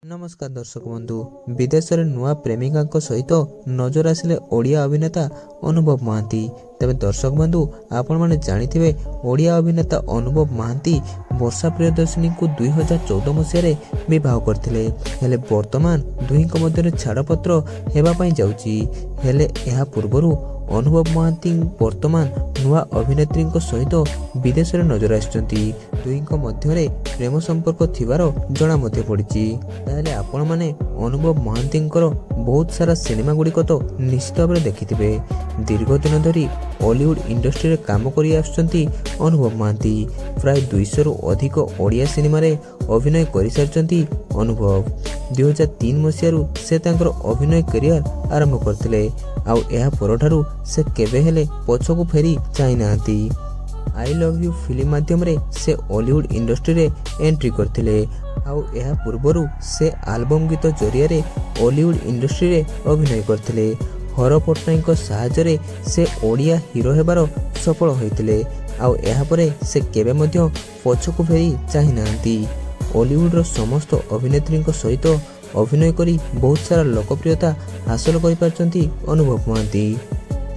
नमस्कार दर्शक बंधु विदेश में नुआ प्रेमिका सहित नजर आसिले ओडिया अभिनेता अनुभव महांती। तेज दर्शक बंधु आपण मैंने जानिथिबे ओडिया अभिनेता अनुभव महांती वर्षा प्रियदर्शिनी को 2014 मसीह विवाह करथिले। हेले वर्तमान दुहींक मध्य छाड़पत्र हेबा पई जाउची। हेले एहा पूर्वरु अनुभव महांती वर्तमान नुआ अभिनेत्री सहित विदेश में नजर आछंती। दुहींक मध्य प्रेम संपर्क थिबार जना मध्य पड़िछि। ताहले आपण माने अनुभव महांती बहुत सारा सिनेमा गुड़िक तो निश्चित भाव में देखिथिबे। दीर्घ दिन धरी हॉलीवुड इंडस्ट्री में काम करि आछंती अनुभव महांती। प्राय 200 रु अधिक ओडिया सिनेमा रे अभिनय करि सारचंती अनुभव। 2003 मसीह से तांकर अभिनय करियर आरंभ करथिले। आउ एहा परठारु से केबे हेले पछकु फेरी चाहि नांती। आई लव यू फिल्म माध्यम रे से हॉलीवुड इंडस्ट्री रे एंट्री करथिले। आउ एहा पूर्वरु से एल्बम गीत जरिया रे हॉलीवुड इंडस्ट्री रे अभिनय करथिले। हर पट्टनायक साहाय्य रे से ओडिया हीरो हेबार सफल होइतिले। आउ एहा परे से केबे मध्य पछकु फेरी चाहि नांती। हॉलीवुड रो समस्त अभिनेत्री सहित अभिनय करी बहुत सारा लोकप्रियता हासिल करि पारचंती अनुभव महांती।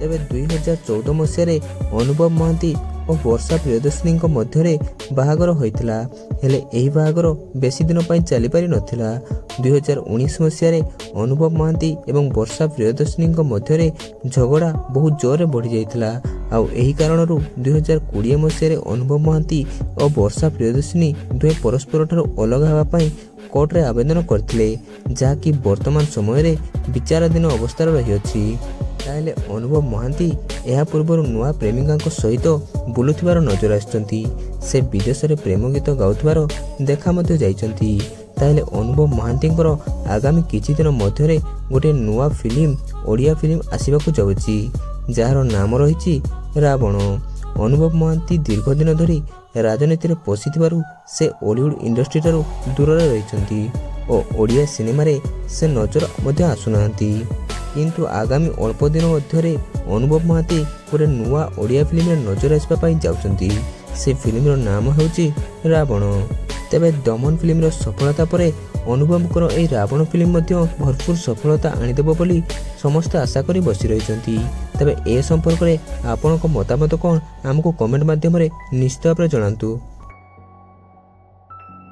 तेबे 2014 मसीह अनुभव महांती और वर्षा प्रियदर्शिनी मध्य बाहागर होइतिला। हेले एही बाहागर बेसी दिन पई चली पारि नथिला। 2019 मसीह अनुभव महांती एवं वर्षा प्रियदर्शिनी मध्य झगड़ा बहुत जोर बढ़ी जाइतिला। आउ एही कारणरू 2020 मसीह अनुभव महांती और वर्षा प्रियदर्शिनी दुहे परस्पर ठारू अलग हेबा पई कोर्ट रे आवेदन करथिले, जाकि वर्तमान समय रे विचाराधीन अवस्था रही अछि। ताहले अनुभव महांती एहा पूर्व नुआ प्रेमिका सहित बुलुथिबार नजर आछंती। से विदेश में प्रेम गीत गाउथिबार देखा मध्य जाइछंती। ताहले अनुभव महांती आगामी किछि दिन मध्य गोटे नुआ फिल्म ओडिया फिल्म आसिबाकु जाउछि, जार नाम रहिछि रावण। अनुभव महांती दीर्घ दिन धरी राजनीति में पशिथिबारु से हॉलीवुड इंडस्ट्री ठारू दूर रहिछंती और ओडिया सिनेमा रे से नजर मध्य आसुनांती। किंतु आगामी अल्प दिन मध्य अनुभव महांती गोटे नुआ ओडिया फिल्म रे नजर आसपा पई जाउछंती। से फिल्म रो नाम हेउछि रावण। तेबे दमन फिल्म रो सफलता परे अनुभव ए रावण फिल्म मध्य भरपूर सफलता आनिदेबो बोली समस्त आशा करी बसी रहिछंती। तेबे ए संपर्क रे आपनक मतामत कोन आमको कमेंट माध्यम रे निश्चित भाव जणांतु।